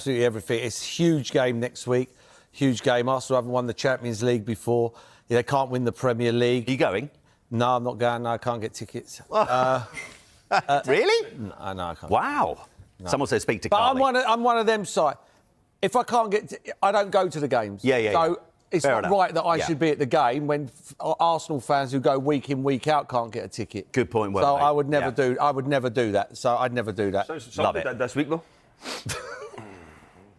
absolutely everything. It's a huge game next week. Huge game. Arsenal haven't won the Champions League before. They can't win the Premier League. Are you going? No, I'm not going. No, I can't get tickets. Really? No, I can't. Wow. No. Someone said speak to But Carly. I'm one of them side. If I can't I don't go to the games. Yeah. It's Fair not enough. right that I should be at the game when Arsenal fans who go week in, week out can't get a ticket. Good point. So I would never do. I would never do that. So I'd never do that. So Love it. did this week though.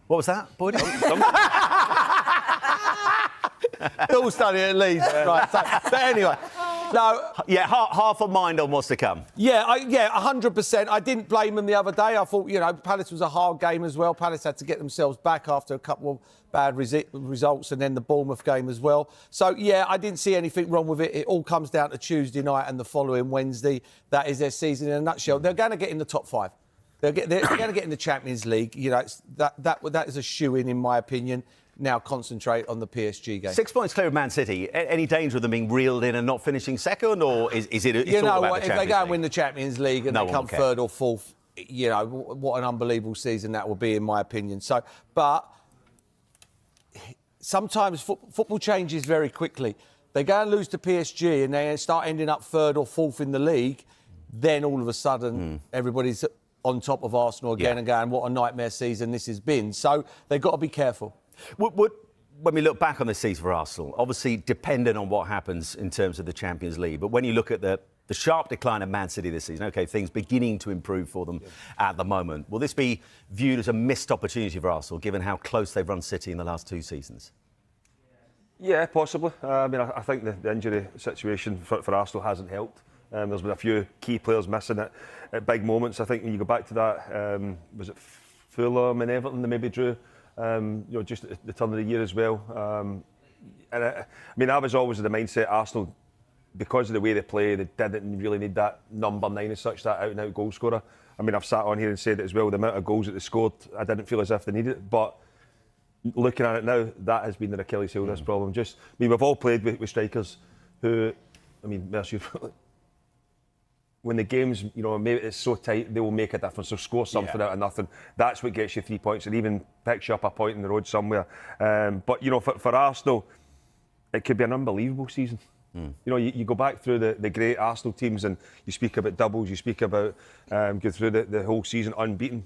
What was that, Boyd? All studying at Leeds, right? So, but anyway, no. Yeah, half a mind on what's to come. Yeah, 100%. I didn't blame them the other day. I thought, Palace was a hard game as well. Palace had to get themselves back after a couple of bad results and then the Bournemouth game as well. So, yeah, I didn't see anything wrong with it. It all comes down to Tuesday night and the following Wednesday. That is their season in a nutshell. They're going to get in the top 5. They're going to get in the Champions League. That is a shoo-in, in my opinion. Now concentrate on the PSG game. 6 points clear of Man City. Any danger of them being reeled in and not finishing second, or is it? It's you all know about what? the If they go and League? win the Champions League and they come third or fourth, what an unbelievable season that will be, in my opinion. So, but sometimes football changes very quickly. They go and lose to PSG and they start ending up third or fourth in the league. Then all of a sudden, everybody's on top of Arsenal again and going, what a nightmare season this has been. So they've got to be careful. When we look back on this season for Arsenal, obviously dependent on what happens in terms of the Champions League, but when you look at the sharp decline of Man City this season, OK, things beginning to improve for them at the moment, will this be viewed as a missed opportunity for Arsenal, given how close they've run City in the last 2 seasons? Yeah, possibly. I think the injury situation for Arsenal hasn't helped. There's been a few key players missing at big moments. I think when you go back to that, was it Fulham and Everton they maybe drew? Just at the turn of the year as well. I was always of the mindset Arsenal, because of the way they play, they didn't really need that number 9 as such, that out-and-out goal scorer. I've sat on here and said it as well, the amount of goals that they scored, I didn't feel as if they needed it. But looking at it now, that has been the Achilles heel of this problem. We've all played with strikers who, Merson, when the game's, maybe it's so tight, they will make a difference. They'll score something out of nothing. That's what gets you 3 points and even picks you up a point in the road somewhere. But for Arsenal, it could be an unbelievable season. You go back through the great Arsenal teams and you speak about doubles, you speak about go through the whole season unbeaten.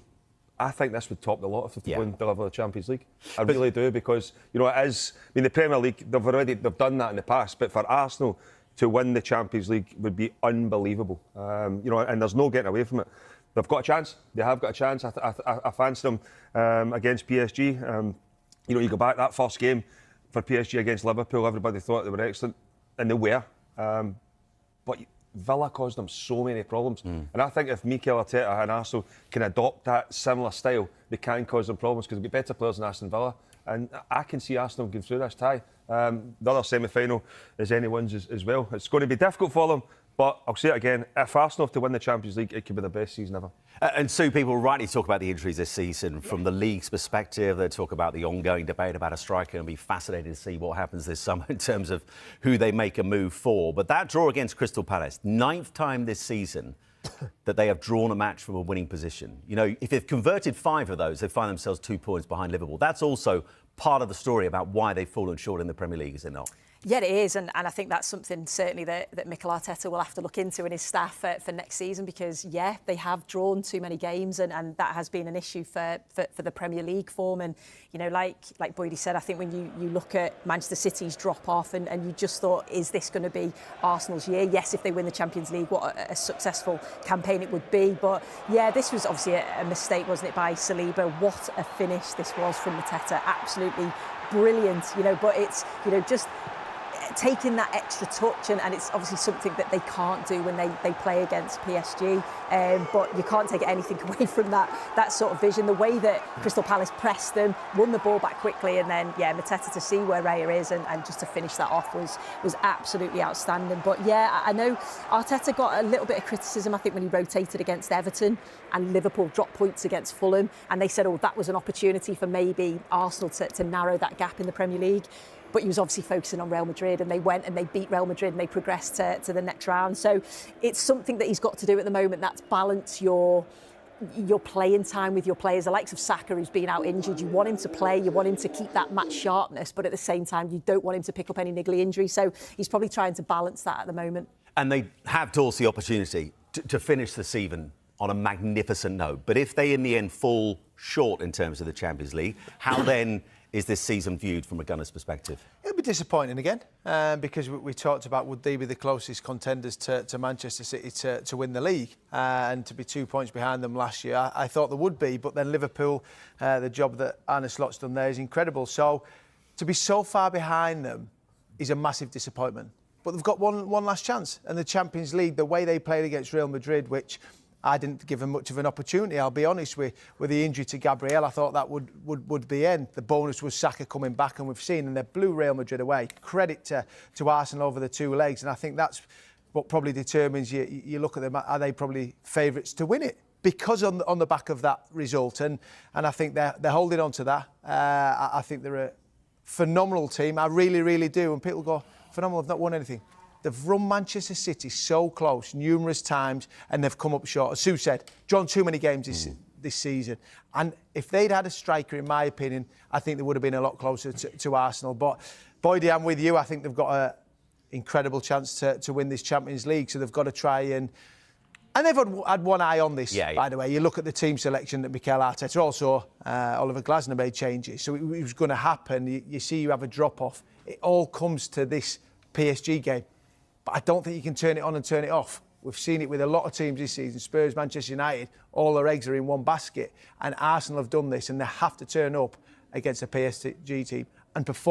I think this would top the lot if they win deliver the Champions League. I really do, because it is. The Premier League, they've done that in the past, but for Arsenal to win the Champions League would be unbelievable. And there's no getting away from it. They've got a chance. They have got a chance. I fancy them against PSG. You go back that first game for PSG against Liverpool. Everybody thought they were excellent, and they were. But Villa caused them so many problems. And I think if Mikel Arteta and Arsenal can adopt that similar style, they can cause them problems, because they've got better players than Aston Villa. And I can see Arsenal going through this tie. The other semi-final is anyone's as well. It's going to be difficult for them, but I'll say it again, if Arsenal have to win the Champions League, it could be the best season ever. And Sue, people rightly talk about the injuries this season. From the league's perspective, they talk about the ongoing debate about a striker, and be fascinated to see what happens this summer in terms of who they make a move for. But that draw against Crystal Palace, 9th time this season that they have drawn a match from a winning position. If they've converted 5 of those, they find themselves 2 points behind Liverpool. That's also part of the story about why they've fallen short in the Premier League, is it not? Yeah, it is, and I think that's something certainly that Mikel Arteta will have to look into in his staff for next season, because, they have drawn too many games, and that has been an issue for the Premier League form. And, like Boydie said, I think when you look at Manchester City's drop-off and you just thought, is this going to be Arsenal's year? Yes, if they win the Champions League, what a successful campaign it would be. But, this was obviously a mistake, wasn't it, by Saliba? What a finish this was from Mateta. Absolutely brilliant, but it's, just taking that extra touch, and it's obviously something that they can't do when they play against PSG. But you can't take anything away from that sort of vision. The way that Crystal Palace pressed them, won the ball back quickly, and then Mateta to see where Raya is and just to finish that off was absolutely outstanding. But I know Arteta got a little bit of criticism, I think, when he rotated against Everton and Liverpool dropped points against Fulham, and they said, that was an opportunity for maybe Arsenal to narrow that gap in the Premier League. But he was obviously focusing on Real Madrid, and they went and they beat Real Madrid and they progressed to the next round. So it's something that he's got to do at the moment. That's balance your your playing time with your players. The likes of Saka, who's been out injured, you want him to play, you want him to keep that match sharpness, but at the same time, you don't want him to pick up any niggly injury. So he's probably trying to balance that at the moment. And they have to also the opportunity to finish the season on a magnificent note. But if they, in the end, fall short in terms of the Champions League, how then is this season viewed from a Gunners' perspective? It'll be disappointing again, because we talked about would they be the closest contenders to Manchester City to win the league, and to be 2 points behind them last year. I thought there would be, but then Liverpool, the job that Arne Slot's done there is incredible. So to be so far behind them is a massive disappointment. But they've got one last chance, and the Champions League, the way they played against Real Madrid, which I didn't give them much of an opportunity, I'll be honest, with the injury to Gabriel. I thought that would be end. The bonus was Saka coming back, and we've seen, and they blew Real Madrid away. Credit to Arsenal over the 2 legs, and I think that's what probably determines you look at them, are they probably favourites to win it? Because on the back of that result, and I think they're holding on to that. I think they're a phenomenal team. I really, really do. And people go, phenomenal, they've not won anything. They've run Manchester City so close numerous times, and they've come up short. As Sue said, drawn too many games this season. And if they'd had a striker, in my opinion, I think they would have been a lot closer to Arsenal. But, Boydie, I'm with you. I think they've got an incredible chance to win this Champions League. So they've got to try and they've had one eye on this, by the way. You look at the team selection that Mikel Arteta, also Oliver Glasner made changes. So it was going to happen. You see you have a drop-off. It all comes to this PSG game. But I don't think you can turn it on and turn it off. We've seen it with a lot of teams this season. Spurs, Manchester United, all their eggs are in one basket. And Arsenal have done this, and they have to turn up against a PSG team and perform.